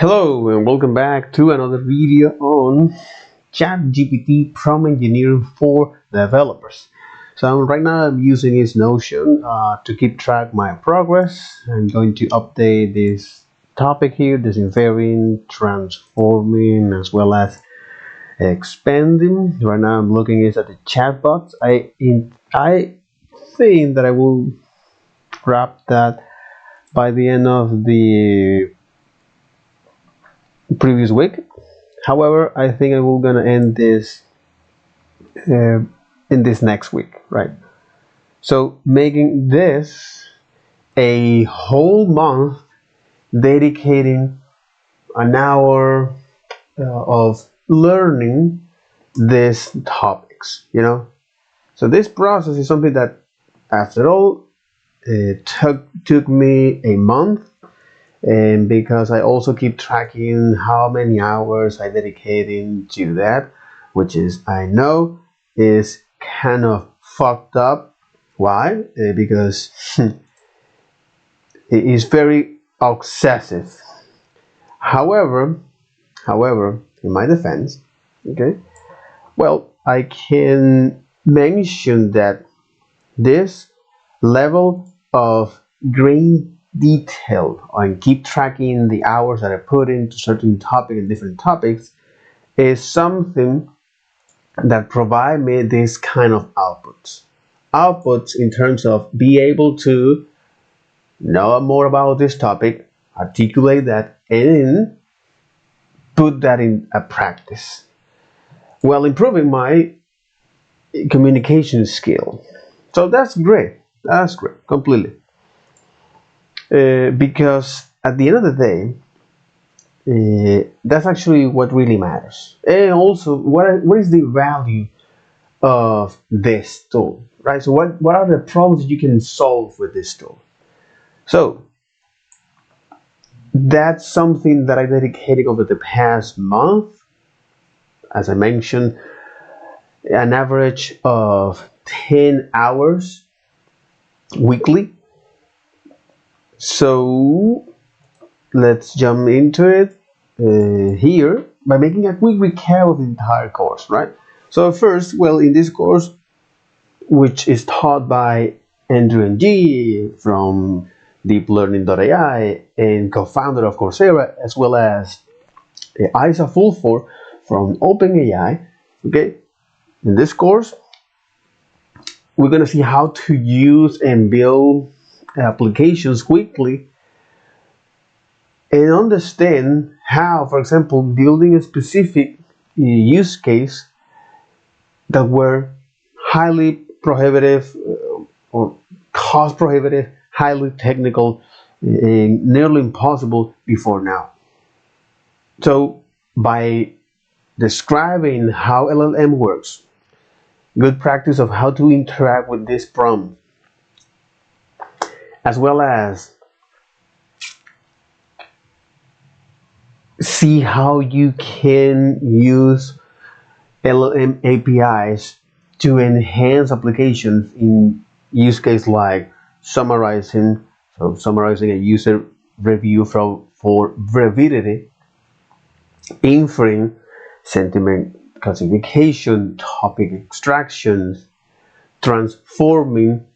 Hello and welcome back to another video on ChatGPT prompt engineering for developers. So right now I'm using this Notion to keep track my progress. I'm going to update this topic here, this inferring, transforming, as well as expanding. Right now I'm looking at the chatbots. I think that I will wrap that by the end of the previous week. However, I think I will gonna end this in this next week, right? So making this a whole month, dedicating an hour of learning these topics. So this process is something that, after all, it took me a month, and because I also keep tracking how many hours I dedicated to that, which is, I know, is kind of fucked up. Why? Because it is very excessive. However, in my defense, okay, well, I can mention that this level of grain detail and keep tracking the hours that I put into certain topic and different topics is something that provide me this kind of outputs in terms of be able to know more about this topic, articulate that, and put that in a practice while improving my communication skill. So that's great completely. Because at the end of the day, that's actually what really matters. And also, what is the value of this tool, right? So what are the problems you can solve with this tool? So that's something that I dedicated over the past month. As I mentioned, an average of 10 hours weekly. So let's jump into it here by making a quick recap of the entire course, right? So first, well, in this course, which is taught by Andrew Ng from deeplearning.ai and co-founder of Coursera, as well as Isa Fulford from OpenAI, okay? In this course, we're going to see how to use and build applications quickly and understand how, for example, building a specific use case that were highly prohibitive or cost prohibitive, highly technical, and nearly impossible before now. So by describing how LLM works, good practice of how to interact with this prompt, as well as see how you can use LLM APIs to enhance applications in use case like summarizing a user review for brevity, inferring, sentiment classification, topic extractions, transforming,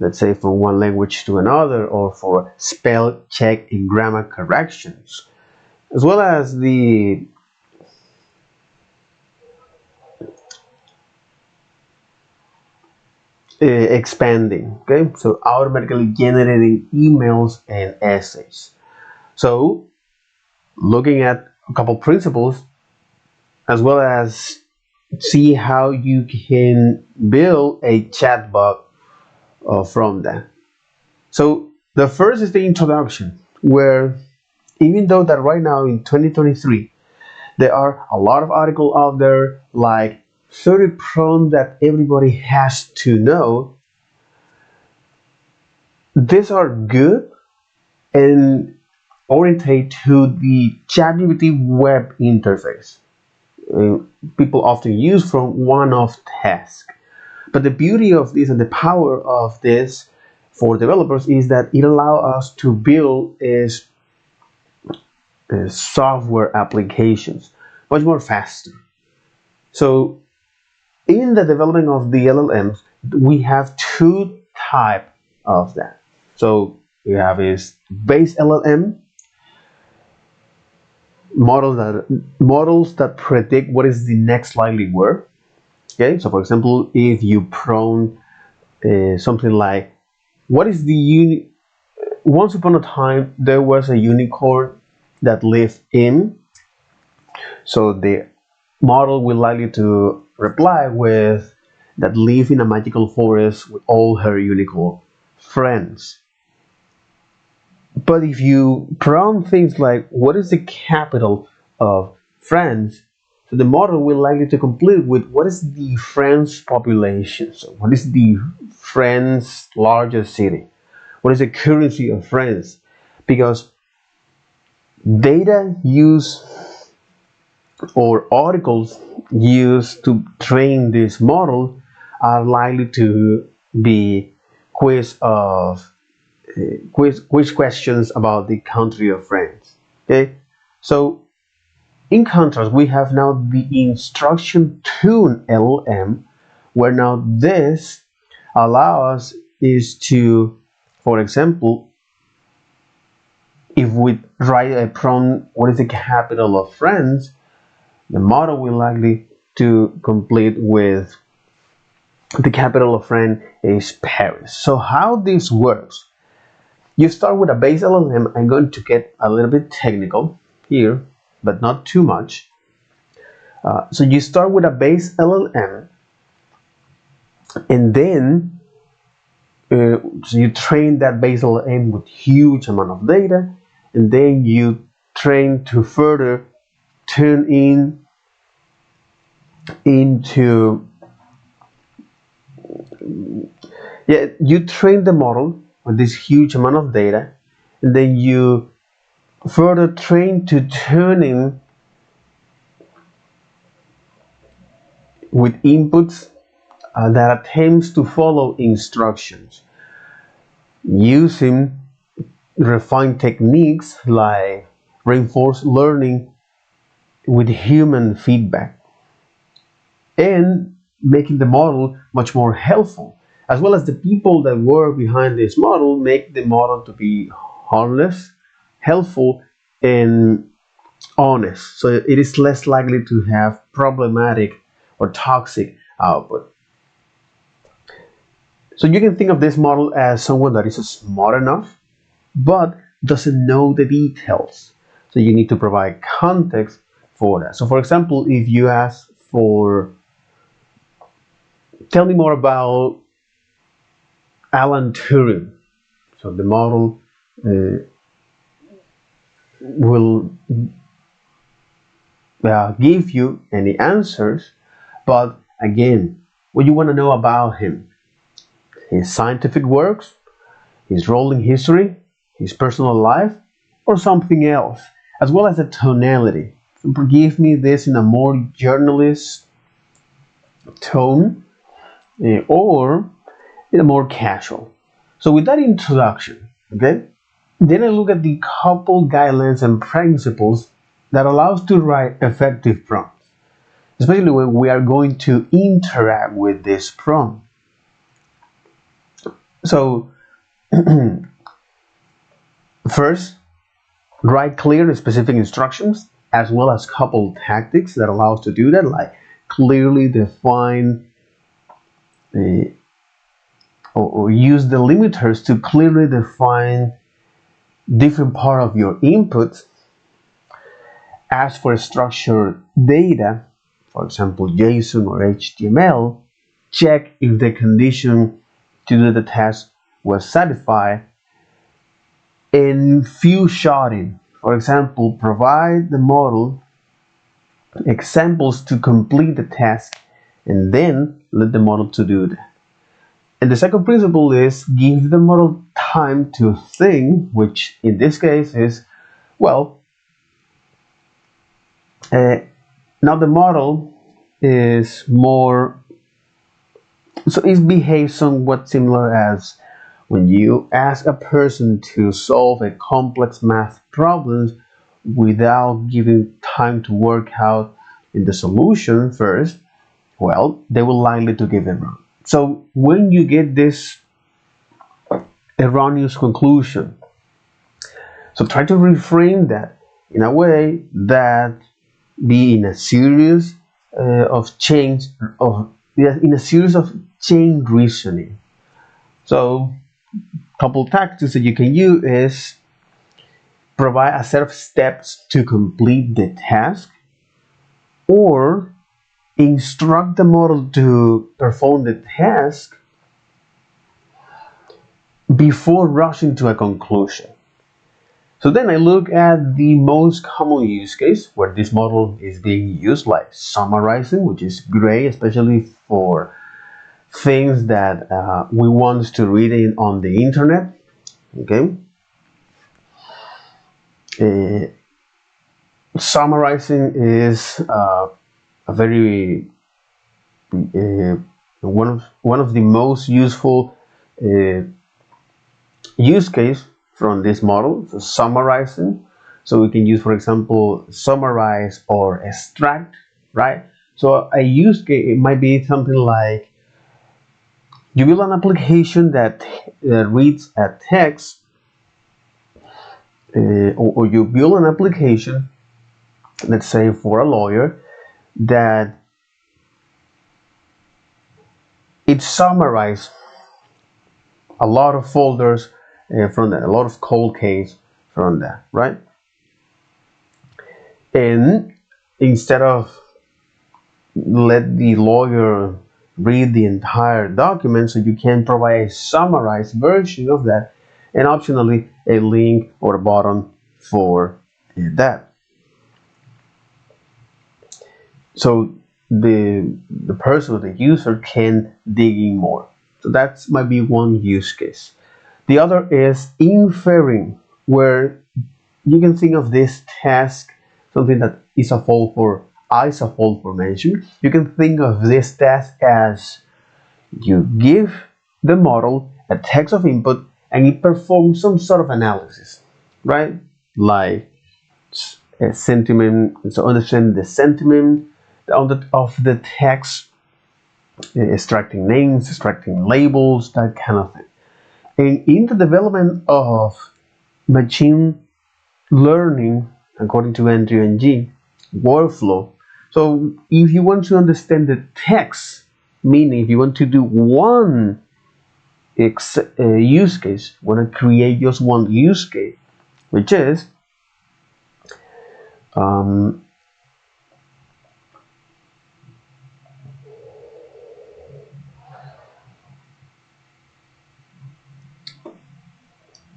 let's say, from one language to another, or for spell check and grammar corrections, as well as the expanding, okay? So automatically generating emails and essays. So looking at a couple principles, as well as see how you can build a chatbot from that. So the first is the introduction, where even though that right now in 2023 there are a lot of articles out there like 30 prompts that everybody has to know, these are good and orientate to the ChatGPT web interface. People often use from one-off tasks. But the beauty of this and the power of this for developers is that it allows us to build is software applications, much more faster. So in the development of the LLMs, we have two type of that. So we have is base LLM models that predict what is the next likely word. Okay, so for example, if you prompt something like, what is the once upon a time there was a unicorn that lived in, so the model will likely to reply with that live in a magical forest with all her unicorn friends. But if you prompt things like, what is the capital of France? So the model will likely to complete with, what is the French population? So what is the France largest city? What is the currency of France? Because data used or articles used to train this model are likely to be quiz of quiz questions about the country of France. Okay, so in contrast, we have now the instruction tune LLM, where now this allows us is to, for example, if we write a prompt, what is the capital of France, the model will likely to complete with the capital of France is Paris. So how this works? You start with a base LLM. I'm going to get a little bit technical here, but not too much. So you start with a base LLM, and then so you train that base LLM with huge amount of data, and then you train to further turn into you train the model with this huge amount of data, and then you further train to turning with inputs that attempts to follow instructions using refined techniques like reinforced learning with human feedback, and making the model much more helpful, as well as the people that work behind this model make the model to be harmless, helpful, and honest. So it is less likely to have problematic or toxic output. So you can think of this model as someone that is smart enough but doesn't know the details. So you need to provide context for that. So for example, if you ask for, tell me more about Alan Turing, so the model will give you any answers, but again, what you want to know about him, his scientific works, his role in history, his personal life, or something else, as well as the tonality. So give me this in a more journalist tone, or in a more casual. So with that introduction, okay, then I look at the couple guidelines and principles that allows to write effective prompts, especially when we are going to interact with this prompt. So first, write clear and specific instructions, as well as couple tactics that allow us to do that, like clearly define or use the limiters to clearly define different part of your input. Ask for structured data, for example JSON or HTML. Check if the condition to do the task was satisfied. And few shotting, for example, provide the model examples to complete the task, and then let the model to do that. And the second principle is give the model time to think, which in this case is, well, now the model is more, so it behaves somewhat similar as when you ask a person to solve a complex math problem without giving time to work out in the solution first, well, they will likely to give it wrong. So when you get this erroneous conclusion, so try to reframe that in a way that be in a series of change of in a series of chain reasoning. So couple tactics that you can use is provide a set of steps to complete the task, or instruct the model to perform the task before rushing to a conclusion. So then I look at the most common use case where this model is being used, like summarizing, which is great, especially for things that we want to read on the internet. Okay. Summarizing is a very one of the most useful use case from this model. So summarizing, so we can use, for example, summarize or extract, right? So a use case, it might be something like you build an application that reads a text, or you build an application, let's say for a lawyer, that it summarizes a lot of folders from that, a lot of cold case from that, right? And instead of let the lawyer read the entire document, so you can provide a summarized version of that, and optionally a link or a button for that. So the person or the user can dig in more. So that might be one use case. The other is inferring, where you can think of this task, something that is a fault formation. You can think of this task as you give the model a text of input and it performs some sort of analysis, right? Like a sentiment, so understand the sentiment of the text, extracting names, extracting labels, that kind of thing. And in the development of machine learning, according to Andrew Ng, workflow, so if you want to understand the text, meaning if you want to do one use case, want to create just one use case, which is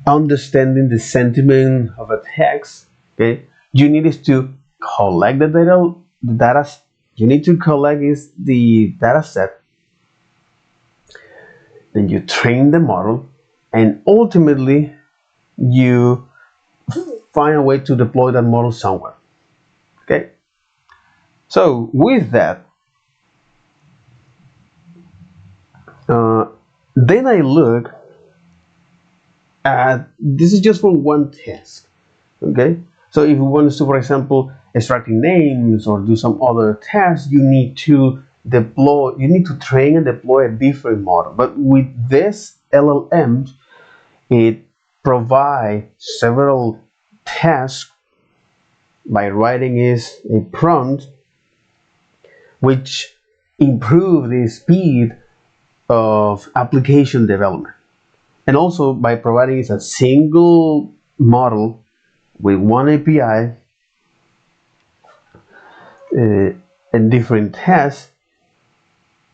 understanding the sentiment of a text. Okay, you need is to collect the data. The data you need to collect is the data set. Then you train the model, and ultimately you find a way to deploy that model somewhere. Okay, so with that, then I look at this is just for one task. Okay, so if we want to, for example, extracting names or do some other tasks, you need to train and deploy a different model. But with this LLM, it provides several tasks by writing is a prompt, which improve the speed of application development, and also by providing a single model with one API and different tests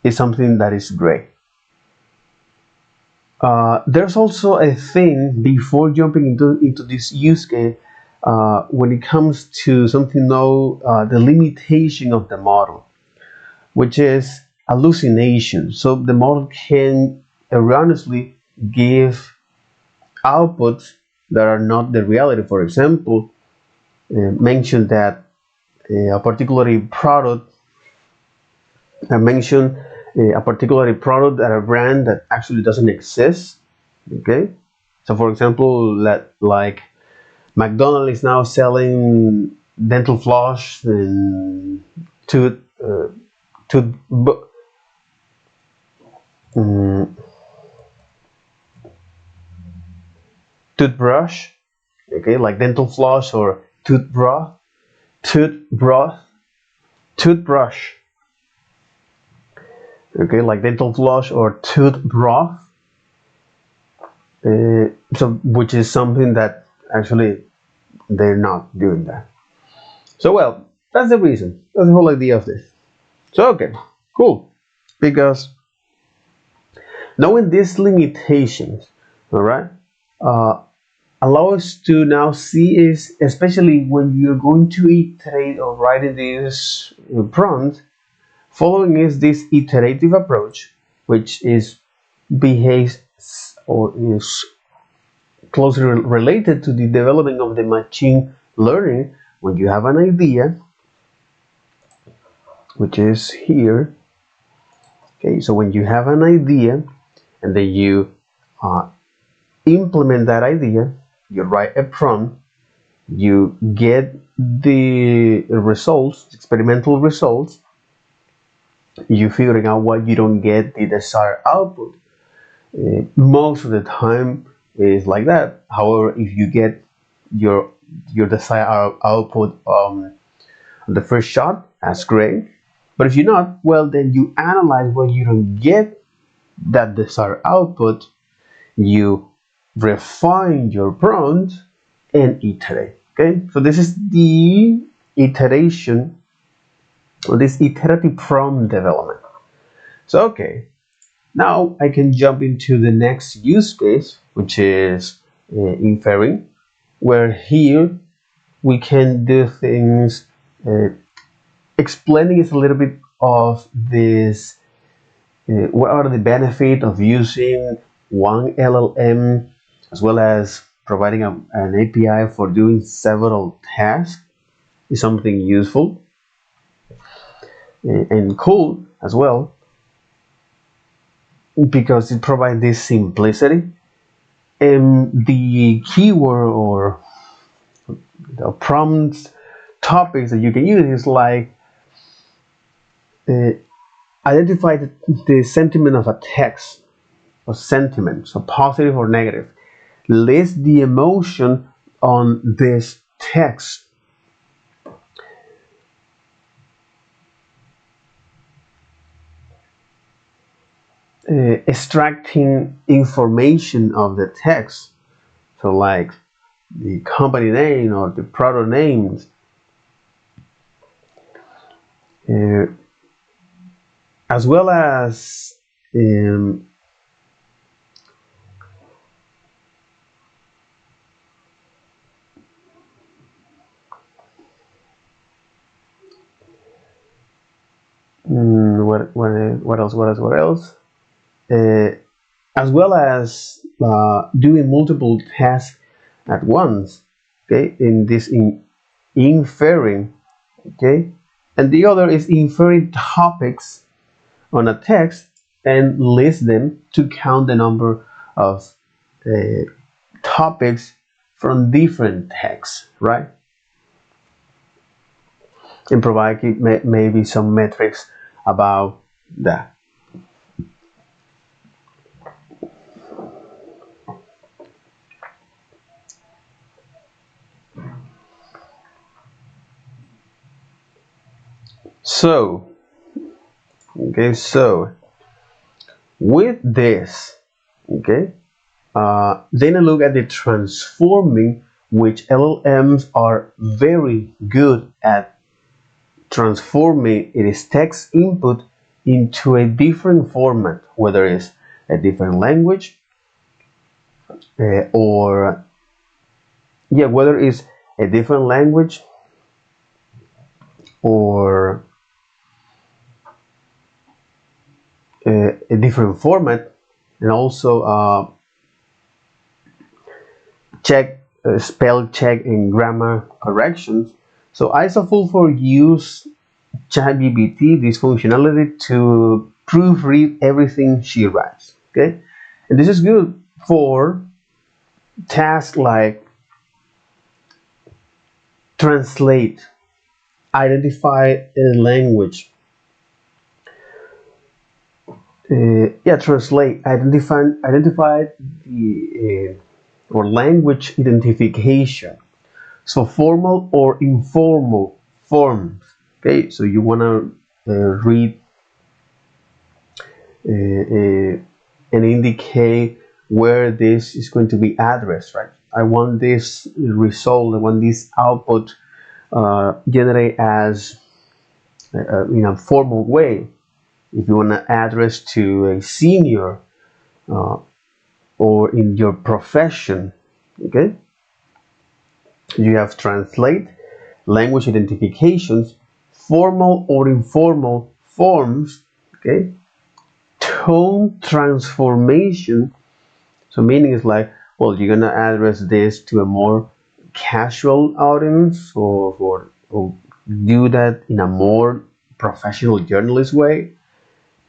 is something that is great. There's also a thing before jumping into this use case when it comes to something known the limitation of the model, which is hallucination. So the model can erroneously give outputs that are not the reality. For example, mention that a particular product, a particular product at a brand that actually doesn't exist. Okay, so for example, like McDonald's is now selling dental floss and tooth tooth um, toothbrush, okay, like dental floss or toothbrush, toothbrush, okay, like dental floss or toothbrush. So, which is something that actually they're not doing that. So, well, that's the reason. That's the whole idea of this. So, okay, cool. Because knowing these limitations, all right, uh, allow us to now see is, especially when you're going to iterate or writing this prompt, following is this iterative approach, which is behaves or is closely related to the development of the machine learning. When you have an idea, which is here, okay, so when you have an idea and then you implement that idea, you write a prompt, you get the results, experimental results, you figuring out what you don't get the desired output. Most of the time is like that. However, if you get your desired output on the first shot, that's great. But if you're not, well, then you analyze why you don't get that desired output. You refine your prompt and iterate. Okay, so this is the iteration, or this iterative prompt development. So okay, now I can jump into the next use case, which is inferring, where here we can do things. Explaining is a little bit of this. What are the benefits of using one LLM, as well as providing an API for doing several tasks is something useful and cool as well, because it provides this simplicity. And the keyword or the prompts topics that you can use is like identify the sentiment of a text or sentiment, so positive or negative. List the emotion on this text. Extracting information of the text, so like the company name or the product names, as well as what else? As well as doing multiple tasks at once. Okay, in this inferring. Okay, and the other is inferring topics on a text and list them to count the number of topics from different texts, right? And provide maybe some metrics about that. So, okay, so with this, okay, then I look at the transforming, which LLMs are very good at transforming its text input into a different format, whether it's a different language or yeah, whether it's a different language or a different format, and also spell check and grammar corrections. So ISOFUL for use ChatGPT this functionality to proofread everything she writes. Okay, and this is good for tasks like translate, identify a language. Translate, identify the or language identification. So formal or informal forms. Okay, so you want to read and indicate where this is going to be addressed, right? I want this result, I want this output generate as in a formal way. If you want to address to a senior or in your profession, okay, you have translate, language identifications, formal or informal forms, okay, tone transformation. So meaning is like, well, you're gonna address this to a more casual audience, or do that in a more professional journalist way,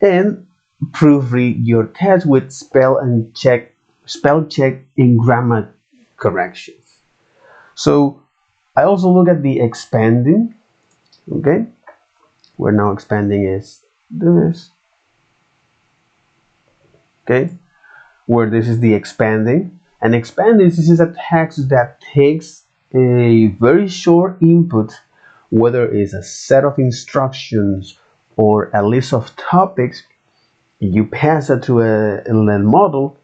and proofread your text with spell check and grammar corrections. So I also look at the expanding. Okay, we're now expanding is this. Okay, where this is the expanding, and expanding, this is a text that takes a very short input, whether it's a set of instructions or a list of topics. You pass it to a LLM model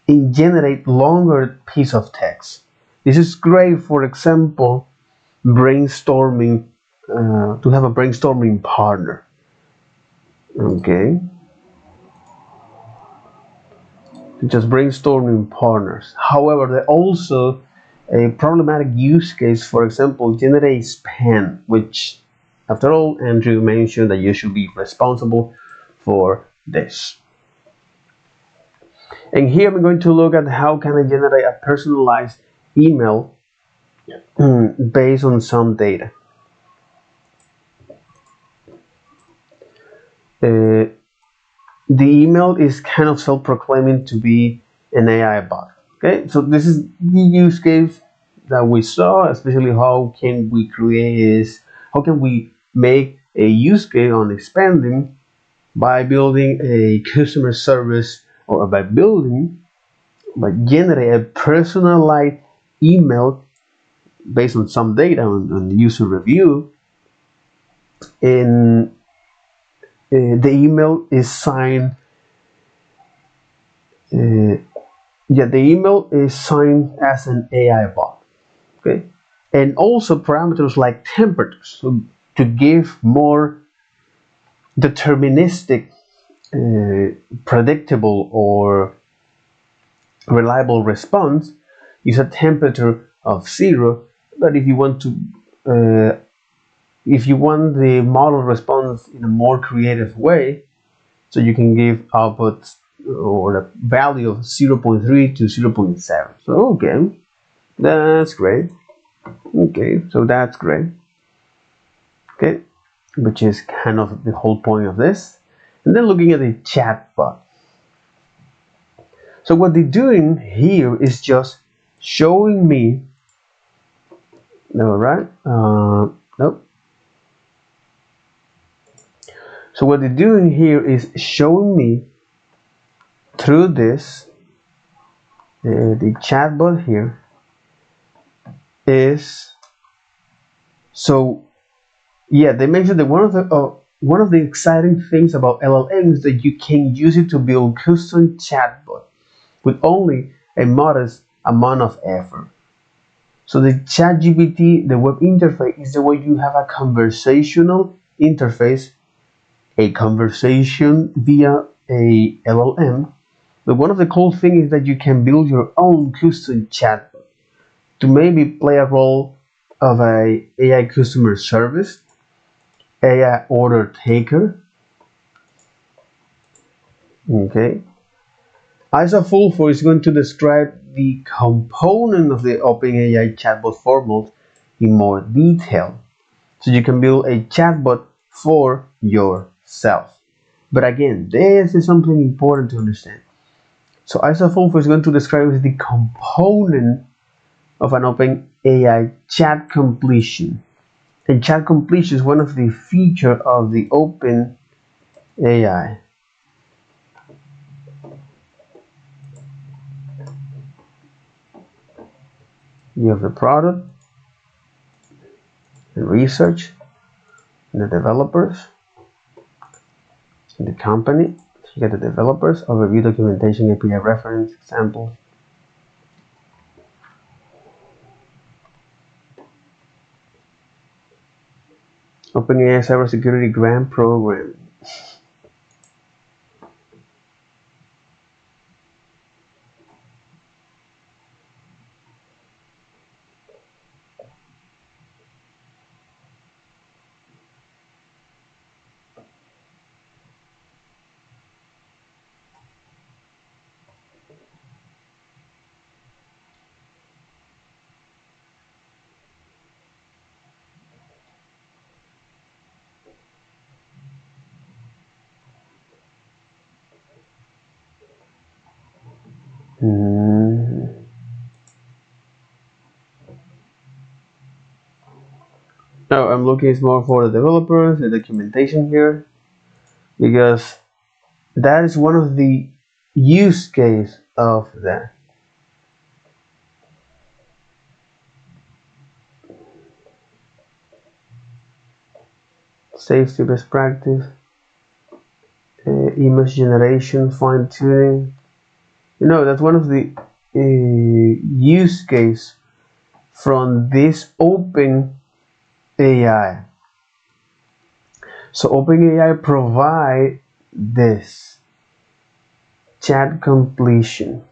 and generate longer piece of text. This is great, for example, brainstorming, to have a brainstorming partner. Okay, just brainstorming partners. However, there also a problematic use case, for example, generate spam, which, after all, Andrew mentioned that you should be responsible for this. And here I'm going to look at how can I generate a personalized email based on some data. Uh, the email is kind of self-proclaiming to be an AI bot. Okay, so this is the use case that we saw, especially how can we make a use case on expanding by building a customer service, or by generate a personalized email based on some data on user review. And the email is signed the email is signed as an AI bot. Okay, and also parameters like temperatures, so to give more deterministic, predictable, or reliable response, use a temperature of 0. But if you want the model response in a more creative way, so you can give outputs or a value of 0.3 to 0.7. So okay, that's great. Okay, so that's great. Okay, which is kind of the whole point of this. And then looking at the chatbot. So what they're doing here is just showing me. All right. Nope. So what they're doing here is showing me through this, the chatbot here is, so yeah, they mentioned that one of the exciting things about LLM is that you can use it to build custom chatbot with only a modest amount of effort. So the ChatGPT, the web interface, is the way you have a conversational interface, a conversation via a LLM. But one of the cool things is that you can build your own custom chatbot to maybe play a role of a AI customer service, AI order taker. Okay. Isofulfo is going to describe the component of the OpenAI chatbot format in more detail, so you can build a chatbot for yourself. But again, this is something important to understand. So Isofulfo is going to describe the component of an open AI chat completion. And chat completion is one of the features of the open AI. You have the product and research, and the developers, and the company. So you get the developers, overview, documentation, API reference, example. OpenAI Cybersecurity Grant Program. Now I'm looking more for the developers, the documentation here, because that is one of the use case of that. Safety best practice, image generation, fine tuning. That's one of the use case from this open AI. So OpenAI provide this chat completion.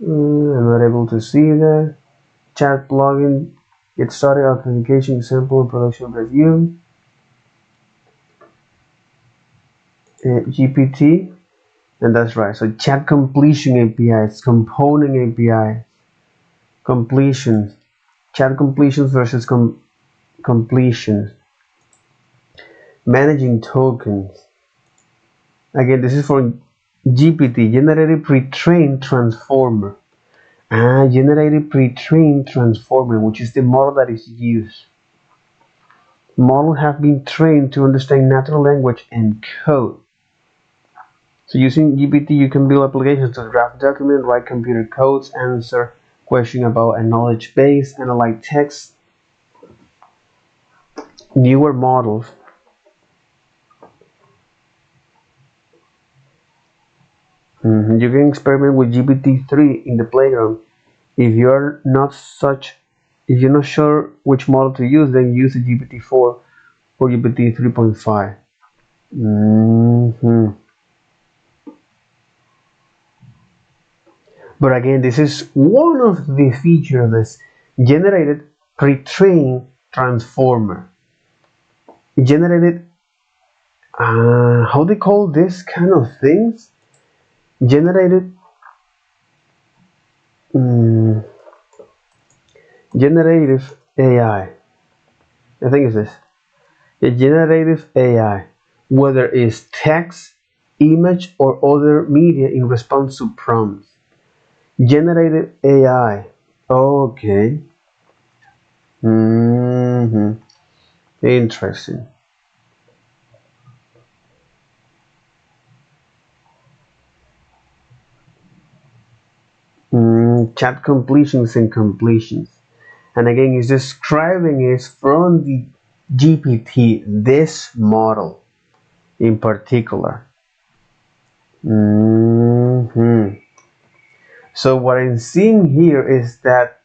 I'm not able to see that. Chat plugin, get started, authentication, sample, production review. GPT, and that's right. So chat completion APIs, component API, completions, chat completions versus completions, managing tokens. Again, this is for GPT, Generative Pre-trained Transformer. Generative Pre-trained Transformer, which is the model that is used. Models have been trained to understand natural language and code. So using GPT, you can build applications to draft documents, write computer codes, answer questions about a knowledge base, analyze text. Newer models. You can experiment with GPT-3 in the playground. If you're not sure which model to use, then use the GPT-4 or GPT 3.5. But again, this is one of the features of this generated pre-trained transformer. Generated, how they call this kind of things? Generated, generative AI. I think it's this. A generative AI, whether it's text, image, or other media in response to prompts. Generative AI. Okay. Interesting. Chat completions and completions. And again, it's describing it from the GPT, this model in particular. So what I'm seeing here is that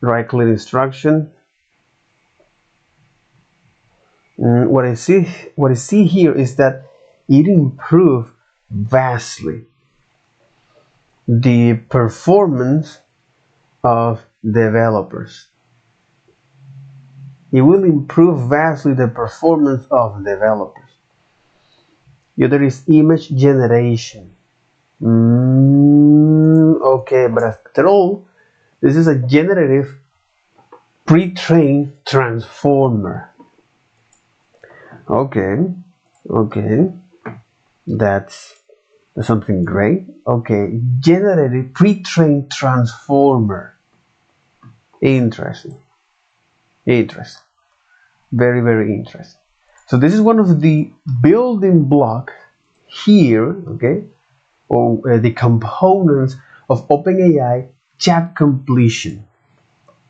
right-click instruction. What I see here is that it improved vastly the performance of developers. It will improve vastly the performance of developers. The other is image generation. Okay, but after all, this is a generative pre-trained transformer. Okay, that's something great. Okay, generative pre-trained transformer. Interesting. Interesting. Very, very interesting. So this is one of the building blocks here, okay, or the components of OpenAI chat completion,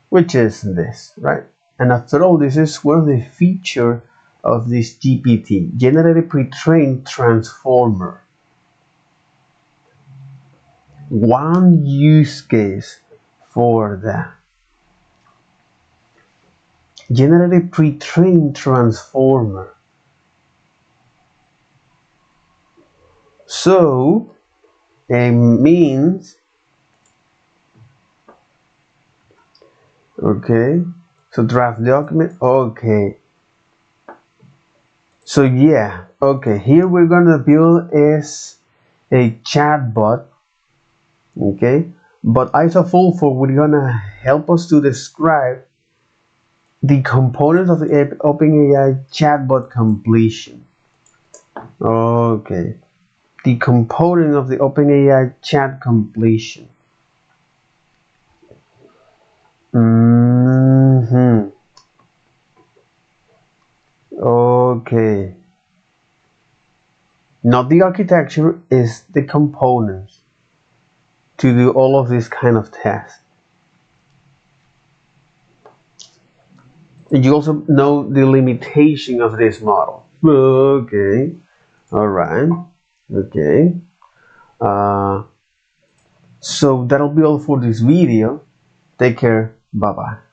which is this, right? And after all, this is one of the features of this GPT, generative pre-trained transformer. One use case for that. Generative pre-trained transformer. So it means, okay, so draft document, okay. So yeah, okay, here we're gonna build is a chatbot, okay, but Isofulfur we're gonna help us to describe the components of the OpenAI chatbot completion. Okay, the component of the OpenAI chat completion. Okay, not the architecture, is the components to do all of this kind of tests. And you also know the limitation of this model. Okay, all right, okay. So that'll be all for this video. Take care, bye bye.